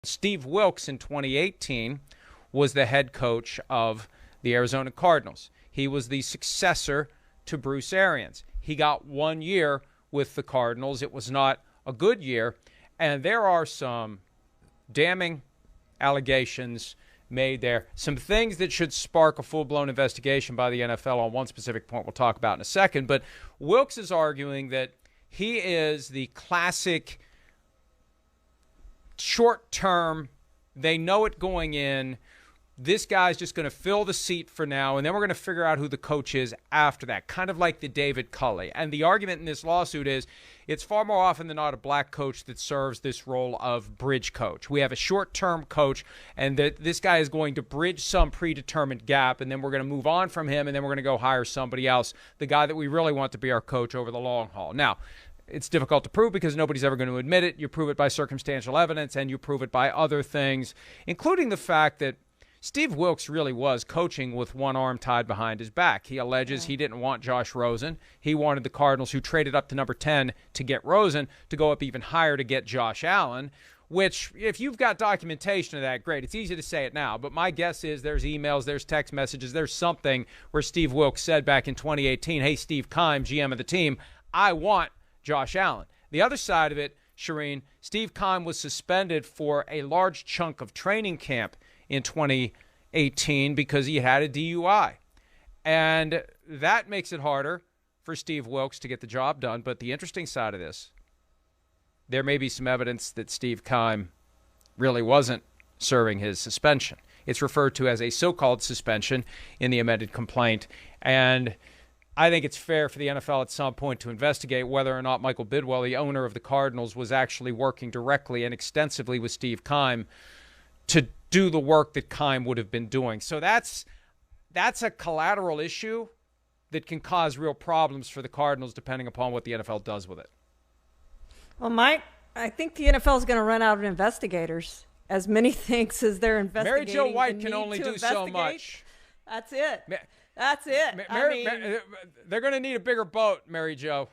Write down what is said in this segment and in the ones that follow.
Steve Wilks in 2018 was the head coach of the Arizona Cardinals. He was the successor to Bruce Arians. He got 1 year with the Cardinals. It was not a good year, and there are some damning allegations made there, some things that should spark a full-blown investigation by the NFL on one specific point we'll talk about in a second. But Wilks is arguing that he is the classic short-term, they know it going in, this guy's just going to fill the seat for now, and then we're going to figure out who the coach is after that, kind of like the David Culley. And the argument in this lawsuit is it's far more often than not a black coach that serves this role of bridge coach. We have a short-term coach, and this guy is going to bridge some predetermined gap, and then we're going to move on from him, and then we're going to go hire somebody else, the guy that we really want to be our coach over the long haul. Now, it's difficult to prove because nobody's ever going to admit it. You prove it by circumstantial evidence, and you prove it by other things, including the fact that Steve Wilks really was coaching with one arm tied behind his back. He alleges he didn't want Josh Rosen. He wanted the Cardinals, who traded up to number 10 to get Rosen, to go up even higher to get Josh Allen, which, if you've got documentation of that, great. It's easy to say it now, but my guess is there's emails, there's text messages, there's something where Steve Wilks said back in 2018, hey, Steve Keim, GM of the team, I want Josh Allen. The other side of it, Shireen, Steve Keim was suspended for a large chunk of training camp in 2018 because he had a DUI. And that makes it harder for Steve Wilks to get the job done. But the interesting side of this, there may be some evidence that Steve Keim really wasn't serving his suspension. It's referred to as a so-called suspension in the amended complaint. And I think it's fair for the NFL at some point to investigate whether or not Michael Bidwell, the owner of the Cardinals, was actually working directly and extensively with Steve Keim to do the work that Keim would have been doing. So that's a collateral issue that can cause real problems for the Cardinals depending upon what the NFL does with it. Well, Mike, I think the NFL is going to run out of investigators. As many things as they're investigating. Mary Jo White can only do so much. That's it. That's it. They're going to need a bigger boat, Mary Jo.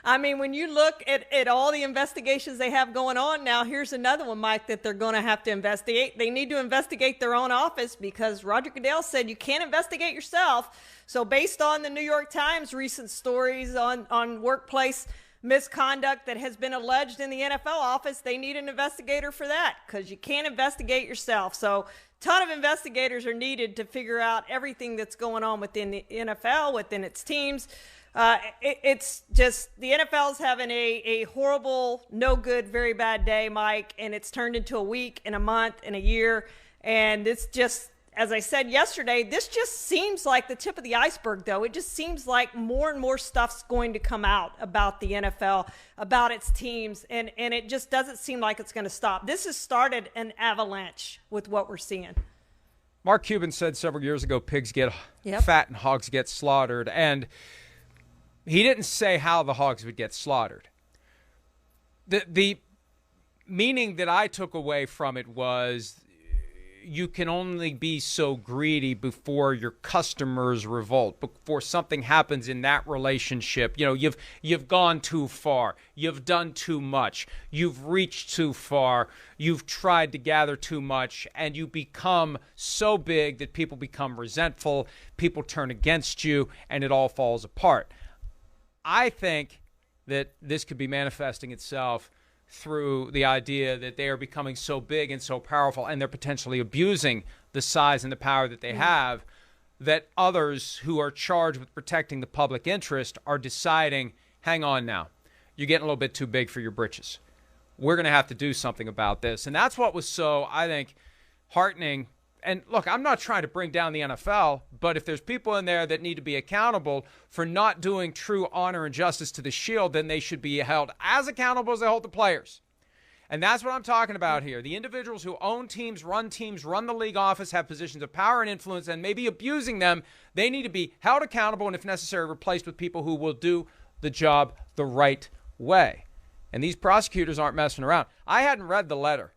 I mean, when you look at all the investigations they have going on now, here's another one, Mike, that they're going to have to investigate. They need to investigate their own office because Roger Goodell said you can't investigate yourself. So based on the New York Times recent stories on workplace misconduct that has been alleged in the NFL office, they need an investigator for that because you can't investigate yourself. So a ton of investigators are needed to figure out everything that's going on within the NFL, within its teams. It's just the NFL's having a horrible, no good, very bad day, Mike, and it's turned into a week and a month and a year. And it's just, as I said yesterday, this just seems like the tip of the iceberg, though. It just seems like more and more stuff's going to come out about the NFL, about its teams, and it just doesn't seem like it's going to stop. This has started an avalanche with what we're seeing. Mark Cuban said several years ago, pigs get fat and hogs get slaughtered, and he didn't say how the hogs would get slaughtered. The meaning that I took away from it was you can only be so greedy before your customers revolt, before something happens in that relationship. You know, you've gone too far. You've done too much. You've reached too far. You've tried to gather too much, and you become so big that people become resentful, people turn against you, and it all falls apart. I think that this could be manifesting itself through the idea that they are becoming so big and so powerful, and they're potentially abusing the size and the power that they have, that others who are charged with protecting the public interest are deciding, hang on now, you're getting a little bit too big for your britches. We're going to have to do something about this. And that's what was so, I think, heartening. And look, I'm not trying to bring down the NFL, but if there's people in there that need to be accountable for not doing true honor and justice to the Shield, then they should be held as accountable as they hold the players. And that's what I'm talking about here. The individuals who own teams, run the league office, have positions of power and influence, and maybe abusing them, they need to be held accountable and, if necessary, replaced with people who will do the job the right way. And these prosecutors aren't messing around. I hadn't read the letter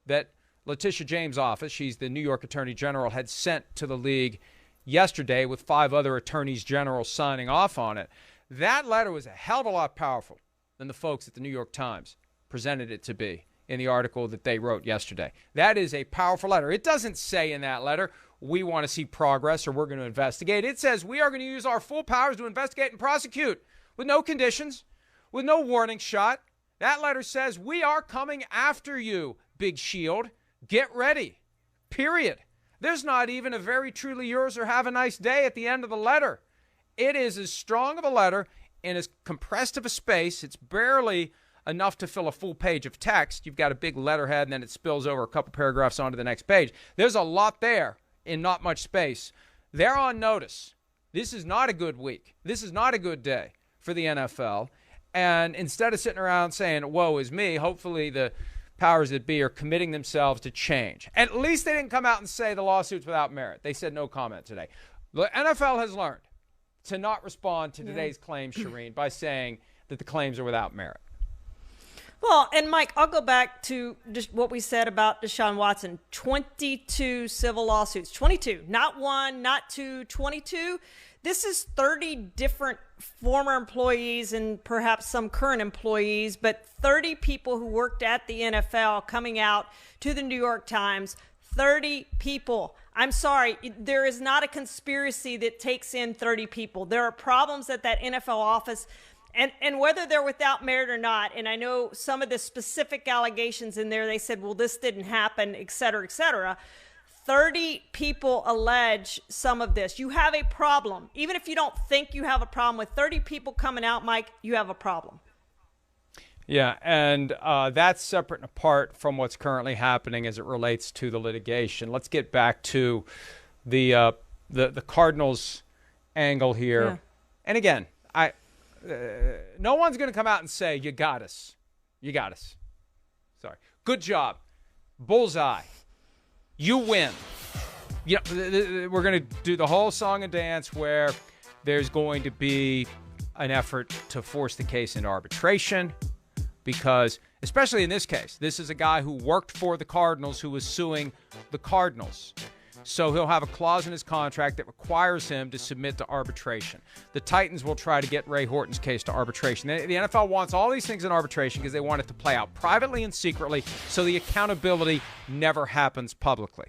that Letitia James' office, she's the New York Attorney General, had sent to the league yesterday with 5 other attorneys general signing off on it. That letter was a hell of a lot powerful than the folks at the New York Times presented it to be. in the article that they wrote yesterday. That is a powerful letter. It doesn't say in that letter, we want to see progress or we're going to investigate. It says we are going to use our full powers to investigate and prosecute with no conditions, with no warning shot. That letter says we are coming after you, Big Shield. Get ready, period. There's not even a very truly yours or have a nice day at the end of the letter. It is as strong of a letter in as compressed of a space. It's barely enough to fill a full page of text. You've got a big letterhead, and then it spills over a couple paragraphs onto the next page. There's a lot there in not much space. They're on notice. This is not a good week. This is not a good day for the NFL. And instead of sitting around saying, woe is me, hopefully the powers that be are committing themselves to change. At least they didn't come out and say the lawsuit's without merit. They said no comment today. The NFL has learned to not respond to today's claims, Shireen, by saying that the claims are without merit. Well, and Mike, I'll go back to just what we said about Deshaun Watson. 22 civil lawsuits. 22. Not one, not two, 22. This is 30 different former employees and perhaps some current employees, but 30 people who worked at the NFL coming out to the New York Times. 30 people. I'm sorry, there is not a conspiracy that takes in 30 people. There are problems at that NFL office, and whether they're without merit or not, and I know some of the specific allegations in there, they said, well, this didn't happen, et cetera, et cetera. 30 people allege some of this. You have a problem. Even if you don't think you have a problem, with 30 people coming out, Mike, you have a problem. Yeah, and that's separate and apart from what's currently happening as it relates to the litigation. Let's get back to the Cardinals angle here. Yeah. And again, no one's going to come out and say, you got us. You got us. Sorry. Good job. Bullseye. You win. You know, we're going to do the whole song and dance where there's going to be an effort to force the case into arbitration. Because, especially in this case, this is a guy who worked for the Cardinals who was suing the Cardinals. So he'll have a clause in his contract that requires him to submit to arbitration. The Titans will try to get Ray Horton's case to arbitration. The NFL wants all these things in arbitration because they want it to play out privately and secretly so the accountability never happens publicly.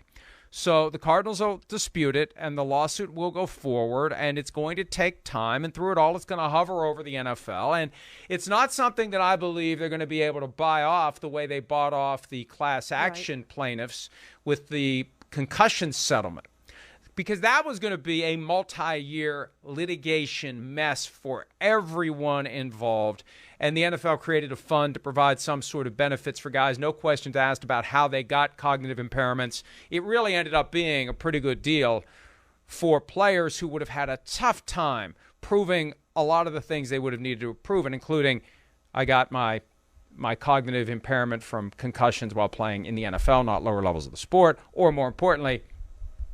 So the Cardinals will dispute it, and the lawsuit will go forward, and it's going to take time. And through it all, it's going to hover over the NFL. And it's not something that I believe they're going to be able to buy off the way they bought off the class action plaintiffs with the concussion settlement, because that was going to be a multi-year litigation mess for everyone involved. And the NFL created a fund to provide some sort of benefits for guys. No questions asked about how they got cognitive impairments. It really ended up being a pretty good deal for players who would have had a tough time proving a lot of the things they would have needed to have proven, including I got my cognitive impairment from concussions while playing in the NFL, not lower levels of the sport. Or more importantly,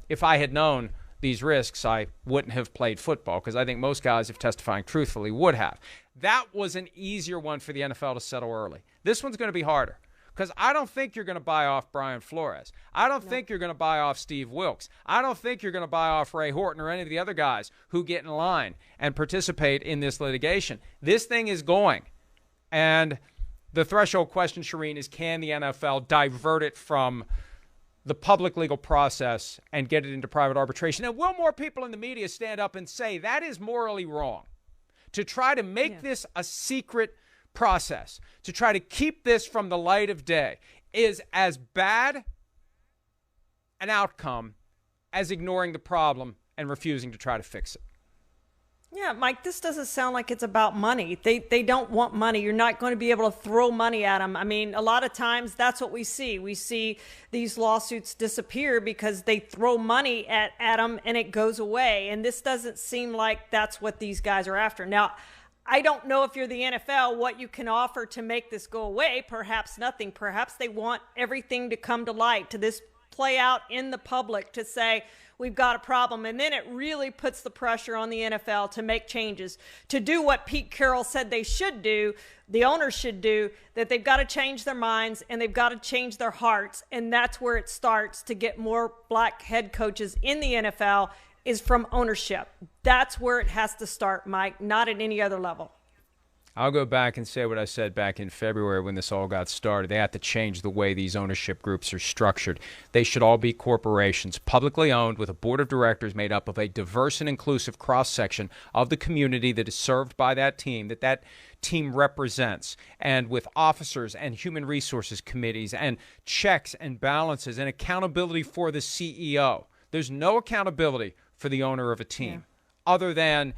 if I had known these risks, I wouldn't have played football, because I think most guys, if testifying truthfully, would have. That was an easier one for the NFL to settle early. This one's going to be harder, because I don't think you're going to buy off Brian Flores. I don't think you're going to buy off Steve Wilks. I don't think you're going to buy off Ray Horton or any of the other guys who get in line and participate in this litigation. This thing is going. And the threshold question, Shireen, is can the NFL divert it from the public legal process and get it into private arbitration? And will more people in the media stand up and say that is morally wrong? To try to make this a secret process, to try to keep this from the light of day, is as bad an outcome as ignoring the problem and refusing to try to fix it. Yeah, Mike, this doesn't sound like it's about money. They don't want money. You're not going to be able to throw money at them. I mean, a lot of times that's what we see. We see these lawsuits disappear because they throw money at them and it goes away. And this doesn't seem like that's what these guys are after. Now, I don't know if you're the NFL what you can offer to make this go away. Perhaps nothing. Perhaps they want everything to come to light, to this play out in the public, to say, we've got a problem. And then it really puts the pressure on the NFL to make changes, to do what Pete Carroll said they should do, the owners should do, that they've got to change their minds and they've got to change their hearts. And that's where it starts to get more black head coaches in the NFL, is from ownership. That's where it has to start, Mike, not at any other level. I'll go back and say what I said back in February when this all got started. They have to change the way these ownership groups are structured. They should all be corporations, publicly owned, with a board of directors made up of a diverse and inclusive cross-section of the community that is served by that team, that team represents, and with officers and human resources committees and checks and balances and accountability for the CEO. There's no accountability for the owner of a team other than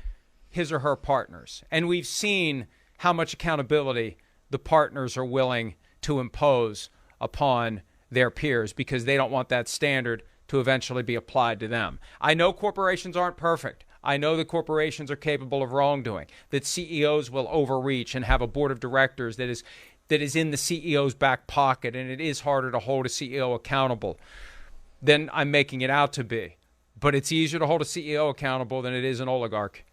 his or her partners. And we've seen how much accountability the partners are willing to impose upon their peers because they don't want that standard to eventually be applied to them. I know corporations aren't perfect. I know that corporations are capable of wrongdoing, that CEOs will overreach and have a board of directors that is in the CEO's back pocket, and it is harder to hold a CEO accountable than I'm making it out to be. But it's easier to hold a CEO accountable than it is an oligarch.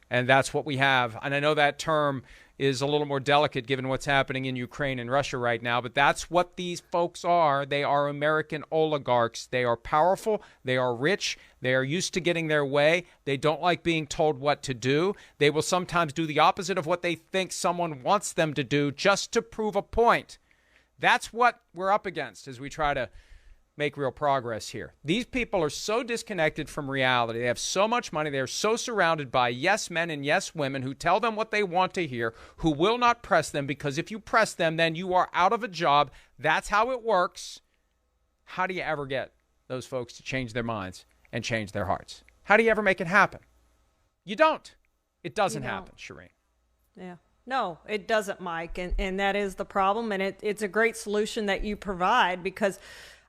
And that's what we have. And I know that term is a little more delicate given what's happening in Ukraine and Russia right now, but that's what these folks are. They are American oligarchs. They are powerful. They are rich. They are used to getting their way. They don't like being told what to do. They will sometimes do the opposite of what they think someone wants them to do just to prove a point. That's what we're up against as we try to make real progress here. These people are so disconnected from reality. They have so much money. They are so surrounded by yes men and yes women who tell them what they want to hear, who will not press them, because if you press them, then you are out of a job. That's how it works. How do you ever get those folks to change their minds and change their hearts? How do you ever make it happen? You don't. It doesn't happen, Shireen. Yeah. No, it doesn't, Mike. And that is the problem. And it's a great solution that you provide, because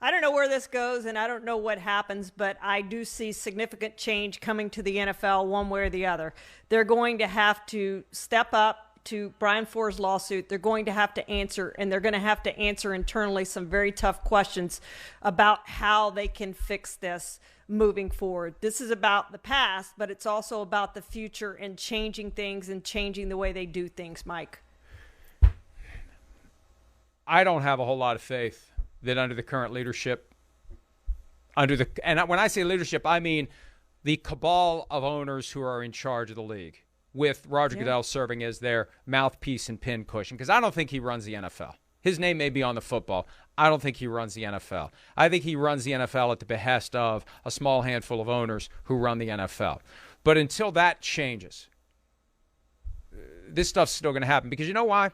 I don't know where this goes and I don't know what happens, but I do see significant change coming to the NFL one way or the other. They're going to have to step up to Brian Flores' lawsuit. They're going to have to answer, and they're going to have to answer internally some very tough questions about how they can fix this moving forward. This is about the past, but it's also about the future and changing things and changing the way they do things, Mike. I don't have a whole lot of faith that under the current leadership, and when I say leadership, I mean the cabal of owners who are in charge of the league, with Roger Goodell serving as their mouthpiece and pin cushion, because I don't think he runs the NFL. His name may be on the football. I don't think he runs the NFL. I think he runs the NFL at the behest of a small handful of owners who run the NFL. But until that changes, this stuff's still going to happen, because you know why?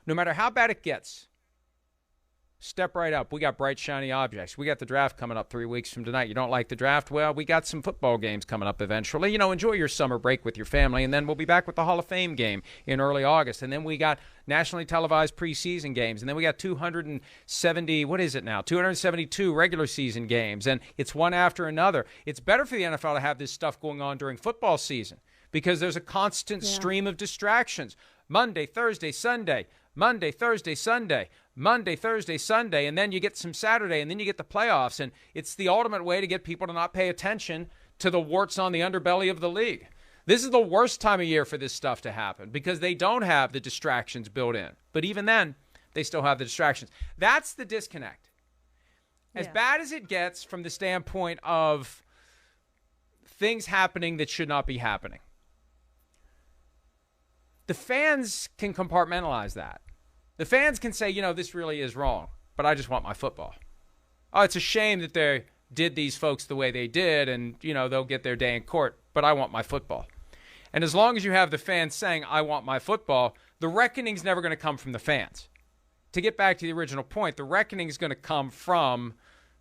No matter how bad it gets, step right up. We got bright, shiny objects. We got the draft coming up 3 weeks from tonight. You don't like the draft? Well, we got some football games coming up eventually. You know, enjoy your summer break with your family, and then we'll be back with the Hall of Fame game in early August. And then we got nationally televised preseason games. And then we got 272 regular season games. And it's one after another. It's better for the NFL to have this stuff going on during football season, because there's a constant stream of distractions. Monday, Thursday, Sunday. Monday, Thursday, Sunday. Monday, Thursday, Sunday, and then you get some Saturday, and then you get the playoffs, and it's the ultimate way to get people to not pay attention to the warts on the underbelly of the league. This is the worst time of year for this stuff to happen, because they don't have the distractions built in. But even then, they still have the distractions. That's the disconnect. As bad as it gets from the standpoint of things happening that should not be happening, the fans can compartmentalize that. The fans can say, you know, this really is wrong, but I just want my football. Oh, it's a shame that they did these folks the way they did, and, you know, they'll get their day in court, but I want my football. And as long as you have the fans saying, I want my football, the reckoning's never going to come from the fans. To get back to the original point, the reckoning is going to come from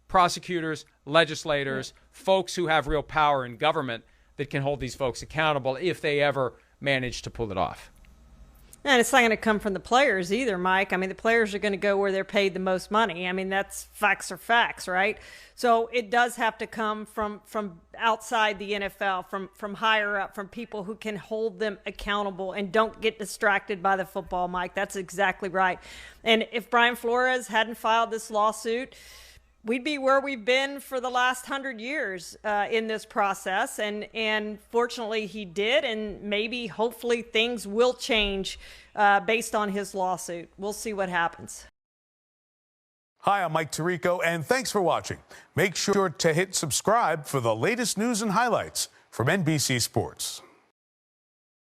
prosecutors, legislators, folks who have real power in government that can hold these folks accountable if they ever manage to pull it off. And it's not going to come from the players either, Mike. I mean, the players are going to go where they're paid the most money. I mean, that's facts are facts, right? So it does have to come from outside the NFL, from higher up, from people who can hold them accountable and don't get distracted by the football, Mike. That's exactly right. And if Brian Flores hadn't filed this lawsuit, we'd be where we've been for the last 100 years in this process. And fortunately he did. And maybe, hopefully, things will change based on his lawsuit. We'll see what happens. Hi, I'm Mike Tirico, and thanks for watching. Make sure to hit subscribe for the latest news and highlights from NBC Sports.